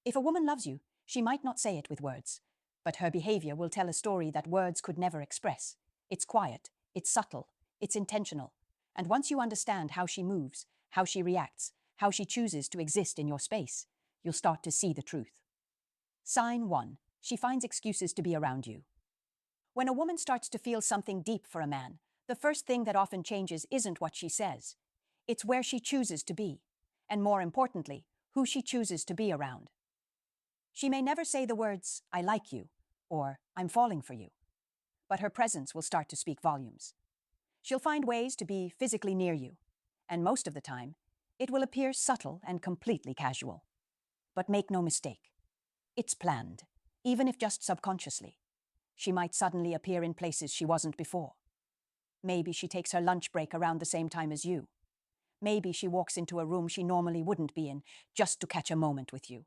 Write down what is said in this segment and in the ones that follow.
If a woman loves you, she might not say it with words, but her behavior will tell a story that words could never express. It's quiet, it's subtle, it's intentional. And once you understand how she moves, how she reacts, how she chooses to exist in your space, you'll start to see the truth. Sign 1. She finds excuses to be around you. When a woman starts to feel something deep for a man, the first thing that often changes isn't what she says. It's where she chooses to be, and more importantly, who she chooses to be around. She may never say the words, "I like you," or "I'm falling for you," but her presence will start to speak volumes. She'll find ways to be physically near you, and most of the time, it will appear subtle and completely casual. But make no mistake, it's planned, even if just subconsciously. She might suddenly appear in places she wasn't before. Maybe she takes her lunch break around the same time as you. Maybe she walks into a room she normally wouldn't be in just to catch a moment with you.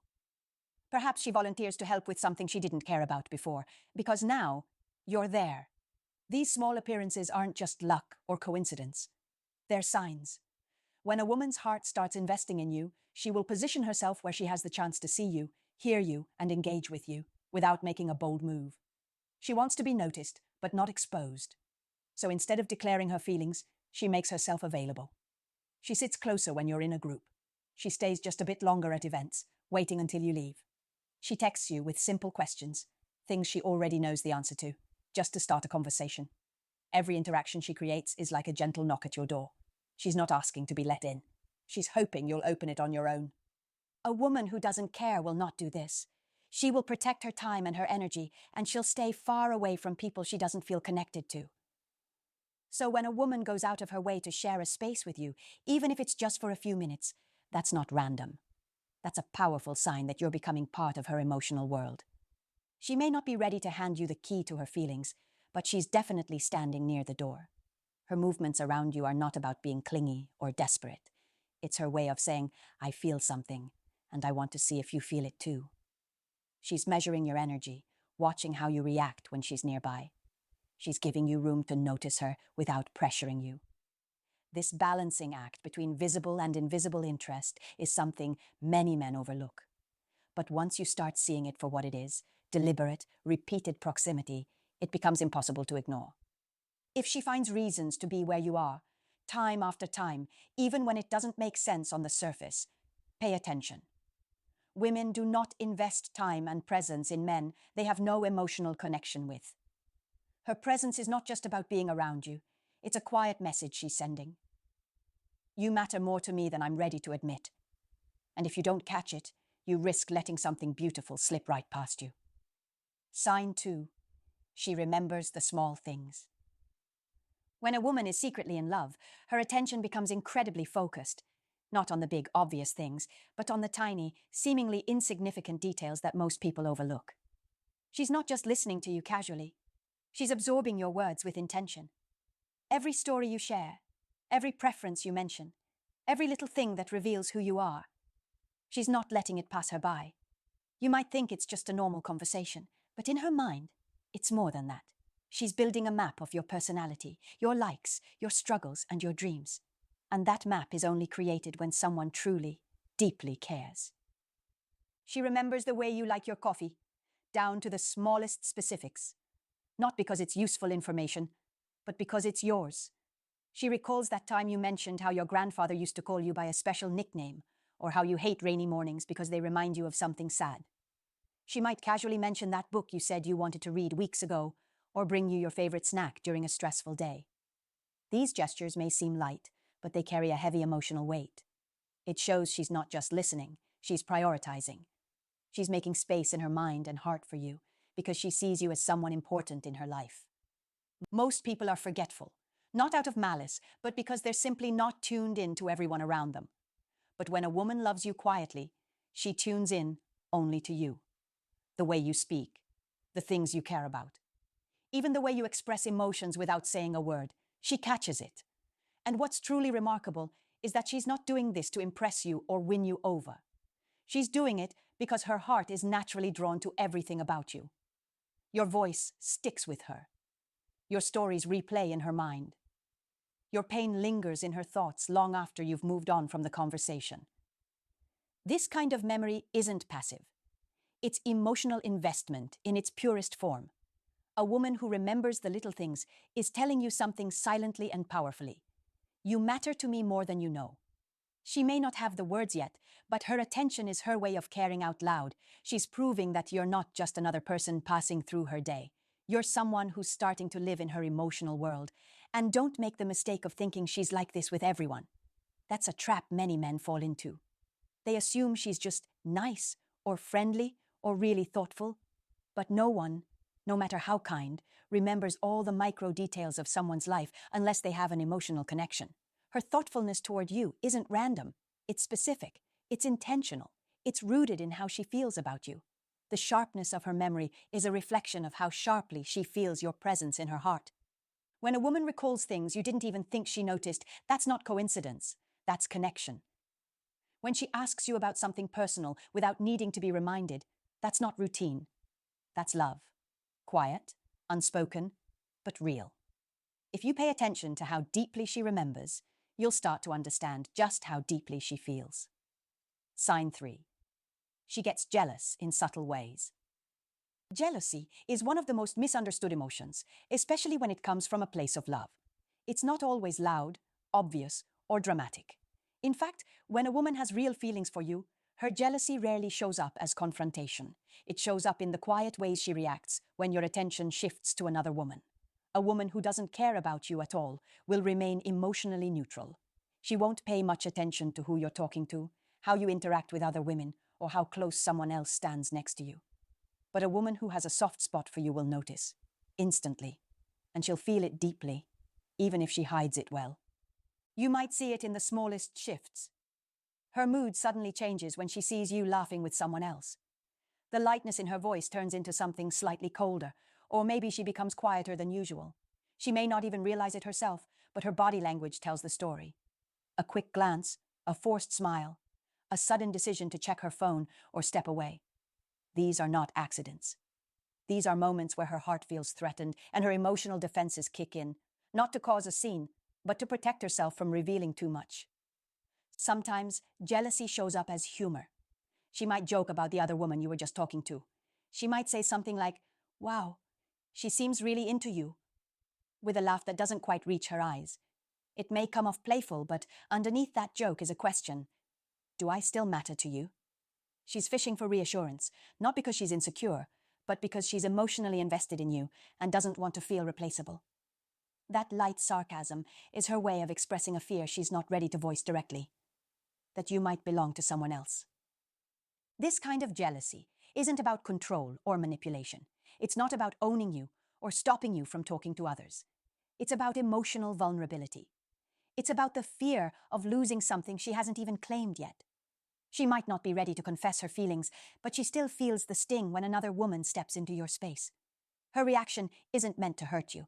Perhaps she volunteers to help with something she didn't care about before, because now you're there. These small appearances aren't just luck or coincidence. They're signs. When a woman's heart starts investing in you, she will position herself where she has the chance to see you, hear you, and engage with you without making a bold move. She wants to be noticed, but not exposed. So instead of declaring her feelings, she makes herself available. She sits closer when you're in a group. She stays just a bit longer at events, waiting until you leave. She texts you with simple questions, things she already knows the answer to, just to start a conversation. Every interaction she creates is like a gentle knock at your door. She's not asking to be let in. She's hoping you'll open it on your own. A woman who doesn't care will not do this. She will protect her time and her energy, and she'll stay far away from people she doesn't feel connected to. So when a woman goes out of her way to share a space with you, even if it's just for a few minutes, that's not random. That's a powerful sign that you're becoming part of her emotional world. She may not be ready to hand you the key to her feelings, but she's definitely standing near the door. Her movements around you are not about being clingy or desperate. It's her way of saying, "I feel something, and I want to see if you feel it too." She's measuring your energy, watching how you react when she's nearby. She's giving you room to notice her without pressuring you. This balancing act between visible and invisible interest is something many men overlook. But once you start seeing it for what it is, deliberate, repeated proximity, it becomes impossible to ignore. If she finds reasons to be where you are, time after time, even when it doesn't make sense on the surface, pay attention. Women do not invest time and presence in men they have no emotional connection with. Her presence is not just about being around you, it's a quiet message she's sending. You matter more to me than I'm ready to admit. And if you don't catch it, you risk letting something beautiful slip right past you. Sign 2. She remembers the small things. When a woman is secretly in love, her attention becomes incredibly focused, not on the big, obvious things, but on the tiny, seemingly insignificant details that most people overlook. She's not just listening to you casually. She's absorbing your words with intention. Every story you share, every preference you mention, every little thing that reveals who you are. She's not letting it pass her by. You might think it's just a normal conversation, but in her mind, it's more than that. She's building a map of your personality, your likes, your struggles, and your dreams. And that map is only created when someone truly, deeply cares. She remembers the way you like your coffee, down to the smallest specifics. Not because it's useful information, but because it's yours. She recalls that time you mentioned how your grandfather used to call you by a special nickname, or how you hate rainy mornings because they remind you of something sad. She might casually mention that book you said you wanted to read weeks ago, or bring you your favorite snack during a stressful day. These gestures may seem light, but they carry a heavy emotional weight. It shows she's not just listening, she's prioritizing. She's making space in her mind and heart for you, because she sees you as someone important in her life. Most people are forgetful, not out of malice, but because they're simply not tuned in to everyone around them. But when a woman loves you quietly, she tunes in only to you. The way you speak, the things you care about. Even the way you express emotions without saying a word, she catches it. And what's truly remarkable is that she's not doing this to impress you or win you over. She's doing it because her heart is naturally drawn to everything about you. Your voice sticks with her. Your stories replay in her mind. Your pain lingers in her thoughts long after you've moved on from the conversation. This kind of memory isn't passive. It's emotional investment in its purest form. A woman who remembers the little things is telling you something silently and powerfully. You matter to me more than you know. She may not have the words yet, but her attention is her way of caring out loud. She's proving that you're not just another person passing through her day. You're someone who's starting to live in her emotional world. And don't make the mistake of thinking she's like this with everyone. That's a trap many men fall into. They assume she's just nice, or friendly, or really thoughtful. But no one, no matter how kind, remembers all the micro details of someone's life unless they have an emotional connection. Her thoughtfulness toward you isn't random. It's specific. It's intentional. It's rooted in how she feels about you. The sharpness of her memory is a reflection of how sharply she feels your presence in her heart. When a woman recalls things you didn't even think she noticed, that's not coincidence. That's connection. When she asks you about something personal without needing to be reminded, that's not routine. That's love. Quiet, unspoken, but real. If you pay attention to how deeply she remembers, you'll start to understand just how deeply she feels. Sign 3. She gets jealous in subtle ways. Jealousy is one of the most misunderstood emotions, especially when it comes from a place of love. It's not always loud, obvious, or dramatic. In fact, when a woman has real feelings for you, her jealousy rarely shows up as confrontation. It shows up in the quiet ways she reacts when your attention shifts to another woman. A woman who doesn't care about you at all will remain emotionally neutral. She won't pay much attention to who you're talking to, how you interact with other women, or how close someone else stands next to you. But a woman who has a soft spot for you will notice, instantly, and she'll feel it deeply, even if she hides it well. You might see it in the smallest shifts. Her mood suddenly changes when she sees you laughing with someone else. The lightness in her voice turns into something slightly colder, or maybe she becomes quieter than usual. She may not even realize it herself, but her body language tells the story. A quick glance, a forced smile, a sudden decision to check her phone or step away. These are not accidents. These are moments where her heart feels threatened and her emotional defenses kick in, not to cause a scene, but to protect herself from revealing too much. Sometimes jealousy shows up as humor. She might joke about the other woman you were just talking to. She might say something like, "Wow, she seems really into you," with a laugh that doesn't quite reach her eyes. It may come off playful, but underneath that joke is a question. Do I still matter to you? She's fishing for reassurance, not because she's insecure, but because she's emotionally invested in you and doesn't want to feel replaceable. That light sarcasm is her way of expressing a fear she's not ready to voice directly, that you might belong to someone else. This kind of jealousy isn't about control or manipulation. It's not about owning you or stopping you from talking to others. It's about emotional vulnerability. It's about the fear of losing something she hasn't even claimed yet. She might not be ready to confess her feelings, but she still feels the sting when another woman steps into your space. Her reaction isn't meant to hurt you.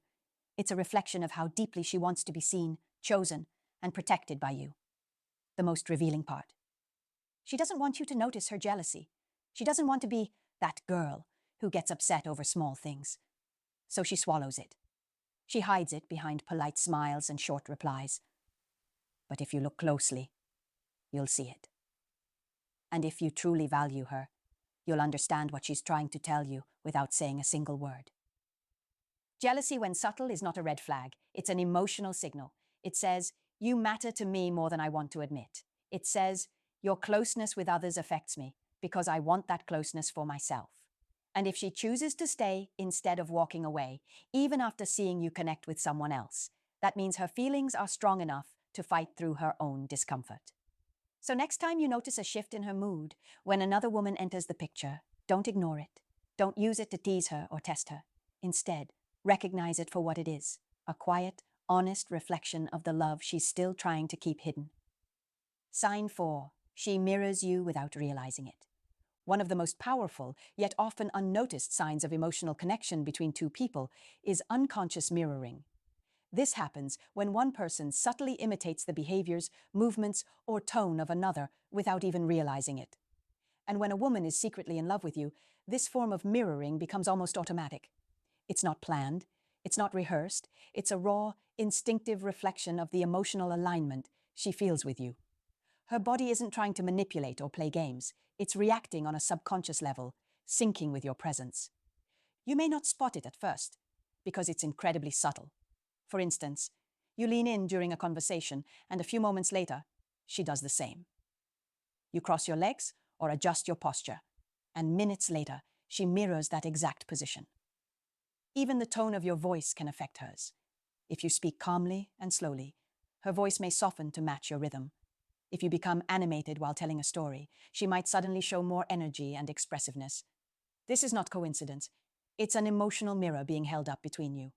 It's a reflection of how deeply she wants to be seen, chosen, and protected by you. The most revealing part. She doesn't want you to notice her jealousy. She doesn't want to be that girl who gets upset over small things. So she swallows it. She hides it behind polite smiles and short replies. But if you look closely, you'll see it. And if you truly value her, you'll understand what she's trying to tell you without saying a single word. Jealousy, when subtle, is not a red flag. It's an emotional signal. It says, "You matter to me more than I want to admit." It says, "Your closeness with others affects me because I want that closeness for myself." And if she chooses to stay instead of walking away, even after seeing you connect with someone else, that means her feelings are strong enough to fight through her own discomfort. So next time you notice a shift in her mood, when another woman enters the picture, don't ignore it. Don't use it to tease her or test her. Instead, recognize it for what it is, a quiet, honest reflection of the love she's still trying to keep hidden. Sign 4. She mirrors you without realizing it. One of the most powerful, yet often unnoticed signs of emotional connection between two people is unconscious mirroring. This happens when one person subtly imitates the behaviors, movements, or tone of another without even realizing it. And when a woman is secretly in love with you, this form of mirroring becomes almost automatic. It's not planned, it's not rehearsed, it's a raw, instinctive reflection of the emotional alignment she feels with you. Her body isn't trying to manipulate or play games, it's reacting on a subconscious level, syncing with your presence. You may not spot it at first, because it's incredibly subtle. For instance, you lean in during a conversation, and a few moments later, she does the same. You cross your legs or adjust your posture, and minutes later, she mirrors that exact position. Even the tone of your voice can affect hers. If you speak calmly and slowly, her voice may soften to match your rhythm. If you become animated while telling a story, she might suddenly show more energy and expressiveness. This is not coincidence. It's an emotional mirror being held up between you.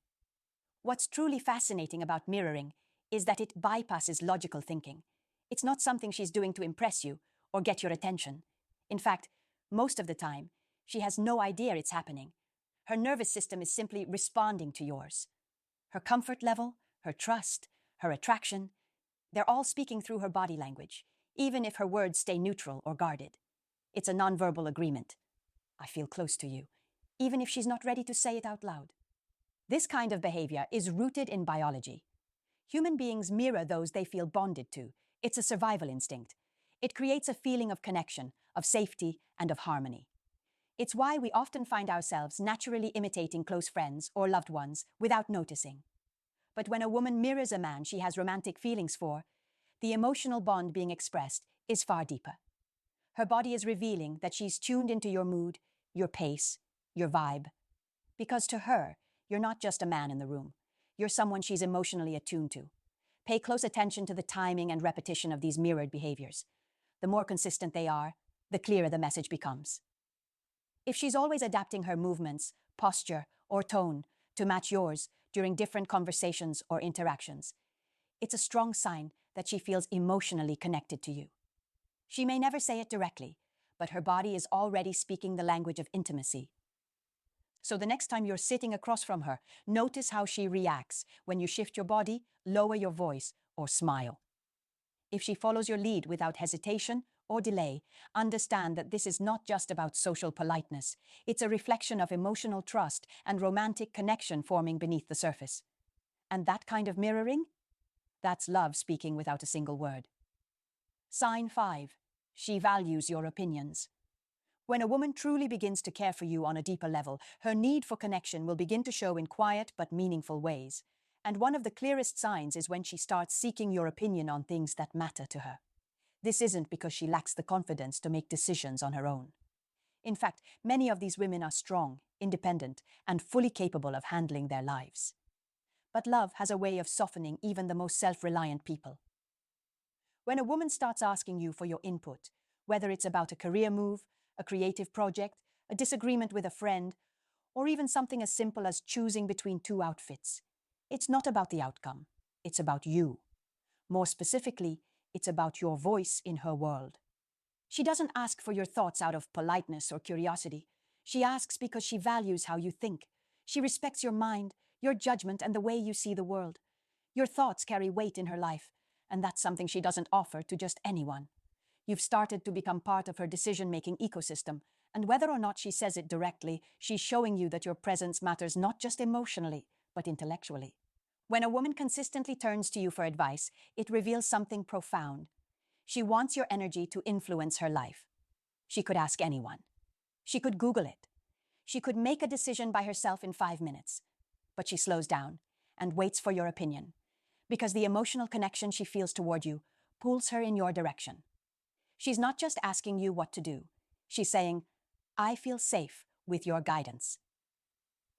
What's truly fascinating about mirroring is that it bypasses logical thinking. It's not something she's doing to impress you or get your attention. In fact, most of the time, she has no idea it's happening. Her nervous system is simply responding to yours. Her comfort level, her trust, her attraction, they're all speaking through her body language, even if her words stay neutral or guarded. It's a nonverbal agreement. I feel close to you, even if she's not ready to say it out loud. This kind of behavior is rooted in biology. Human beings mirror those they feel bonded to. It's a survival instinct. It creates a feeling of connection, of safety, and of harmony. It's why we often find ourselves naturally imitating close friends or loved ones without noticing. But when a woman mirrors a man she has romantic feelings for, the emotional bond being expressed is far deeper. Her body is revealing that she's tuned into your mood, your pace, your vibe. Because to her, you're not just a man in the room. You're someone she's emotionally attuned to. Pay close attention to the timing and repetition of these mirrored behaviors. The more consistent they are, the clearer the message becomes. If she's always adapting her movements, posture, or tone to match yours during different conversations or interactions, it's a strong sign that she feels emotionally connected to you. She may never say it directly, but her body is already speaking the language of intimacy. So the next time you're sitting across from her, notice how she reacts when you shift your body, lower your voice, or smile. If she follows your lead without hesitation or delay, understand that this is not just about social politeness. It's a reflection of emotional trust and romantic connection forming beneath the surface. And that kind of mirroring? That's love speaking without a single word. Sign 5. She values your opinions. When a woman truly begins to care for you on a deeper level, her need for connection will begin to show in quiet but meaningful ways. And one of the clearest signs is when she starts seeking your opinion on things that matter to her. This isn't because she lacks the confidence to make decisions on her own. In fact, many of these women are strong, independent, and fully capable of handling their lives. But love has a way of softening even the most self-reliant people. When a woman starts asking you for your input, whether it's about a career move, a creative project, a disagreement with a friend, or even something as simple as choosing between two outfits, it's not about the outcome, it's about you. More specifically, it's about your voice in her world. She doesn't ask for your thoughts out of politeness or curiosity. She asks because she values how you think. She respects your mind, your judgment, and the way you see the world. Your thoughts carry weight in her life, and that's something she doesn't offer to just anyone. You've started to become part of her decision-making ecosystem, and whether or not she says it directly, she's showing you that your presence matters not just emotionally, but intellectually. When a woman consistently turns to you for advice, it reveals something profound. She wants your energy to influence her life. She could ask anyone. She could Google it. She could make a decision by herself in 5 minutes. But she slows down and waits for your opinion, because the emotional connection she feels toward you pulls her in your direction. She's not just asking you what to do. She's saying, I feel safe with your guidance.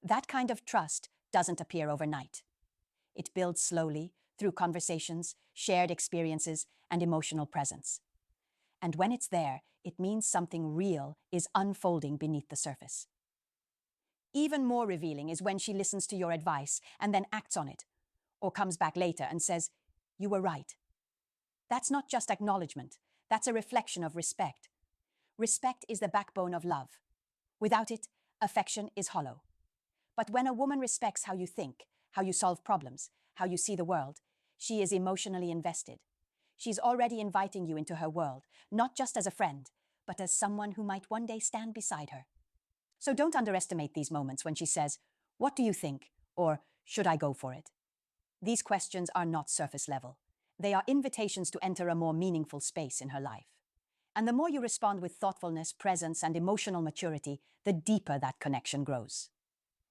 That kind of trust doesn't appear overnight. It builds slowly through conversations, shared experiences, and emotional presence. And when it's there, it means something real is unfolding beneath the surface. Even more revealing is when she listens to your advice and then acts on it, or comes back later and says, you were right. That's not just acknowledgement, that's a reflection of respect. Respect is the backbone of love. Without it, affection is hollow. But when a woman respects how you think, how you solve problems, how you see the world, she is emotionally invested. She's already inviting you into her world, not just as a friend, but as someone who might one day stand beside her. So don't underestimate these moments when she says, what do you think? Or should I go for it? These questions are not surface level. They are invitations to enter a more meaningful space in her life. And the more you respond with thoughtfulness, presence, and emotional maturity, the deeper that connection grows.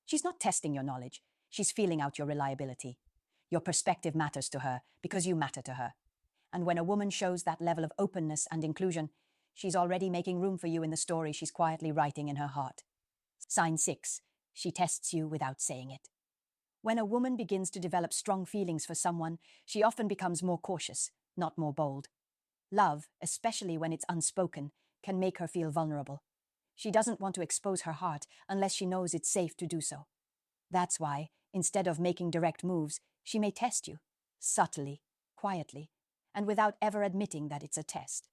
She's not testing your knowledge, she's feeling out your reliability. Your perspective matters to her because you matter to her. And when a woman shows that level of openness and inclusion, she's already making room for you in the story she's quietly writing in her heart. Sign 6. She tests you without saying it. When a woman begins to develop strong feelings for someone, she often becomes more cautious, not more bold. Love, especially when it's unspoken, can make her feel vulnerable. She doesn't want to expose her heart unless she knows it's safe to do so. That's why, instead of making direct moves, she may test you, subtly, quietly, and without ever admitting that it's a test.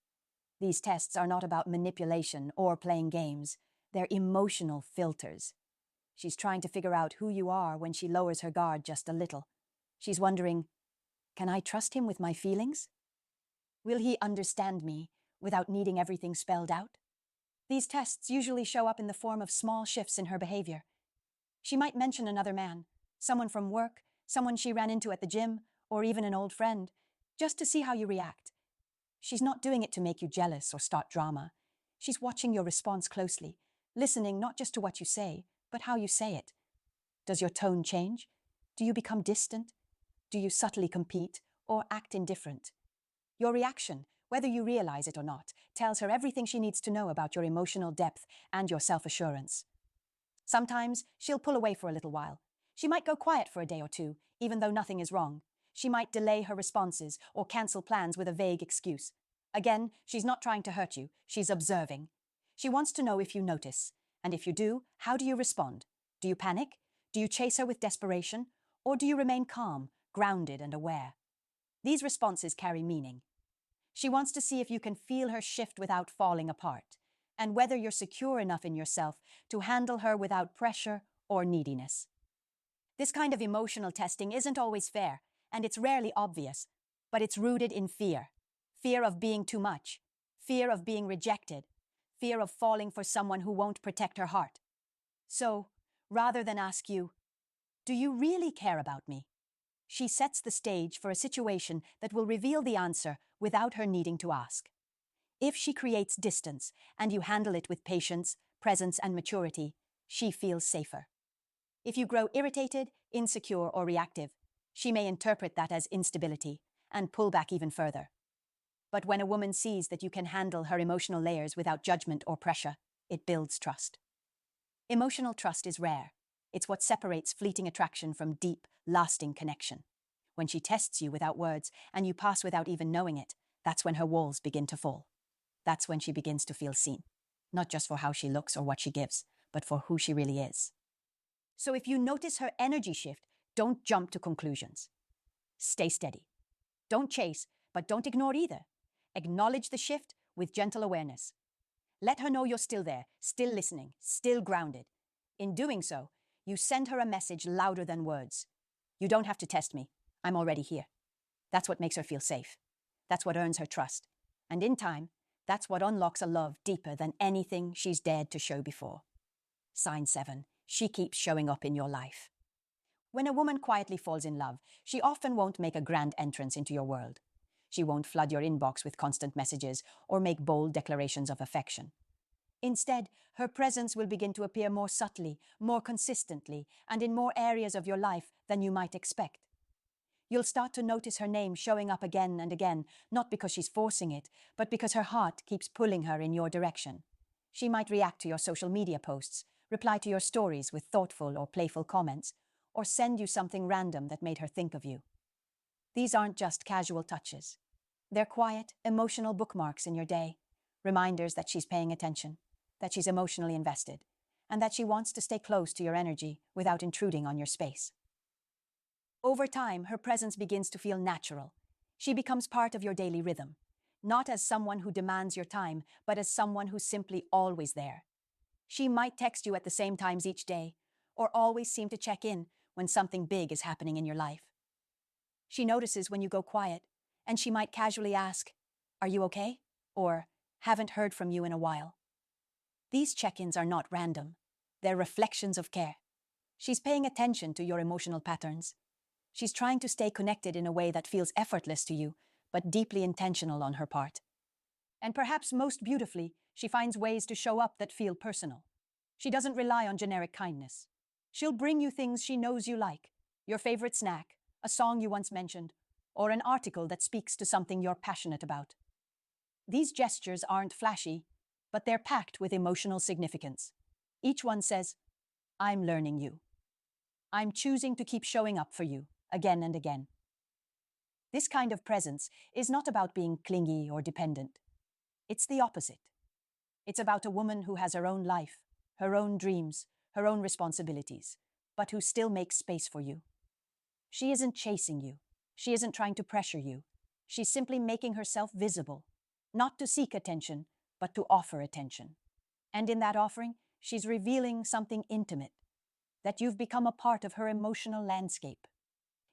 These tests are not about manipulation or playing games. They're emotional filters. She's trying to figure out who you are when she lowers her guard just a little. She's wondering, can I trust him with my feelings? Will he understand me without needing everything spelled out? These tests usually show up in the form of small shifts in her behavior. She might mention another man, someone from work, someone she ran into at the gym, or even an old friend, just to see how you react. She's not doing it to make you jealous or start drama. She's watching your response closely, listening not just to what you say, but how you say it. Does your tone change? Do you become distant? Do you subtly compete or act indifferent? Your reaction, whether you realize it or not, tells her everything she needs to know about your emotional depth and your self-assurance. Sometimes she'll pull away for a little while. She might go quiet for a day or two, even though nothing is wrong. She might delay her responses or cancel plans with a vague excuse. Again, she's not trying to hurt you, she's observing. She wants to know if you notice, and if you do, how do you respond? Do you panic? Do you chase her with desperation? Or do you remain calm, grounded, and aware? These responses carry meaning. She wants to see if you can feel her shift without falling apart, and whether you're secure enough in yourself to handle her without pressure or neediness. This kind of emotional testing isn't always fair, and it's rarely obvious, but it's rooted in fear. Fear of being too much, fear of being rejected, fear of falling for someone who won't protect her heart. So, rather than ask you, "Do you really care about me?" she sets the stage for a situation that will reveal the answer without her needing to ask. If she creates distance and you handle it with patience, presence, and maturity, she feels safer. If you grow irritated, insecure, or reactive, she may interpret that as instability and pull back even further. But when a woman sees that you can handle her emotional layers without judgment or pressure, it builds trust. Emotional trust is rare. It's what separates fleeting attraction from deep, lasting connection. When she tests you without words and you pass without even knowing it, that's when her walls begin to fall. That's when she begins to feel seen, not just for how she looks or what she gives, but for who she really is. So if you notice her energy shift, don't jump to conclusions. Stay steady. Don't chase, but don't ignore either. Acknowledge the shift with gentle awareness. Let her know you're still there, still listening, still grounded. In doing so, you send her a message louder than words. You don't have to test me. I'm already here. That's what makes her feel safe. That's what earns her trust. And in time, that's what unlocks a love deeper than anything she's dared to show before. Sign 7. She keeps showing up in your life. When a woman quietly falls in love, she often won't make a grand entrance into your world. She won't flood your inbox with constant messages or make bold declarations of affection. Instead, her presence will begin to appear more subtly, more consistently, and in more areas of your life than you might expect. You'll start to notice her name showing up again and again, not because she's forcing it, but because her heart keeps pulling her in your direction. She might react to your social media posts, reply to your stories with thoughtful or playful comments, or send you something random that made her think of you. These aren't just casual touches. They're quiet, emotional bookmarks in your day, reminders that she's paying attention, that she's emotionally invested, and that she wants to stay close to your energy without intruding on your space. Over time, her presence begins to feel natural. She becomes part of your daily rhythm, not as someone who demands your time, but as someone who's simply always there. She might text you at the same times each day, or always seem to check in when something big is happening in your life. She notices when you go quiet, and she might casually ask, "Are you okay?" or "Haven't heard from you in a while." These check-ins are not random. They're reflections of care. She's paying attention to your emotional patterns. She's trying to stay connected in a way that feels effortless to you, but deeply intentional on her part. And perhaps most beautifully, she finds ways to show up that feel personal. She doesn't rely on generic kindness. She'll bring you things she knows you like, your favorite snack, a song you once mentioned, or an article that speaks to something you're passionate about. These gestures aren't flashy, but they're packed with emotional significance. Each one says, I'm learning you. I'm choosing to keep showing up for you, again and again. This kind of presence is not about being clingy or dependent. It's the opposite. It's about a woman who has her own life, her own dreams, her own responsibilities, but who still makes space for you. She isn't chasing you. She isn't trying to pressure you. She's simply making herself visible, not to seek attention, but to offer attention. And in that offering, she's revealing something intimate, that you've become a part of her emotional landscape.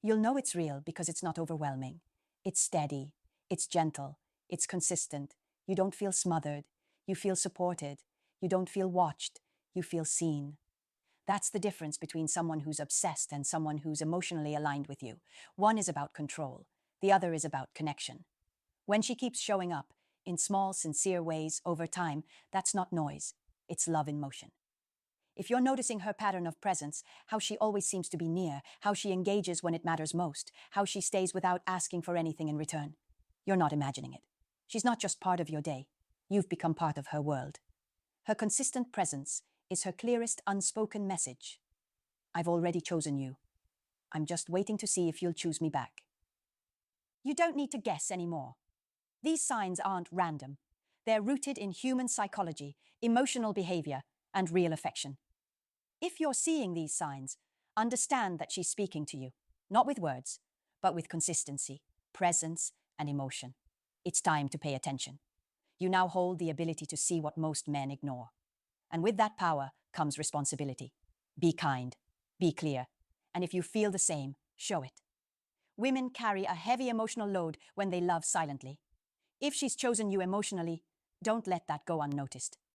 You'll know it's real because it's not overwhelming. It's steady, it's gentle, it's consistent. You don't feel smothered, you feel supported. You don't feel watched, you feel seen. That's the difference between someone who's obsessed and someone who's emotionally aligned with you. One is about control, the other is about connection. When she keeps showing up, in small, sincere ways over time, that's not noise, it's love in motion. If you're noticing her pattern of presence, how she always seems to be near, how she engages when it matters most, how she stays without asking for anything in return, you're not imagining it. She's not just part of your day, you've become part of her world. Her consistent presence is her clearest unspoken message. I've already chosen you. I'm just waiting to see if you'll choose me back. You don't need to guess anymore. These signs aren't random. They're rooted in human psychology, emotional behavior, and real affection. If you're seeing these signs, understand that she's speaking to you, not with words, but with consistency, presence, and emotion. It's time to pay attention. You now hold the ability to see what most men ignore. And with that power comes responsibility. Be kind, be clear, and if you feel the same, show it. Women carry a heavy emotional load when they love silently. If she's chosen you emotionally, don't let that go unnoticed.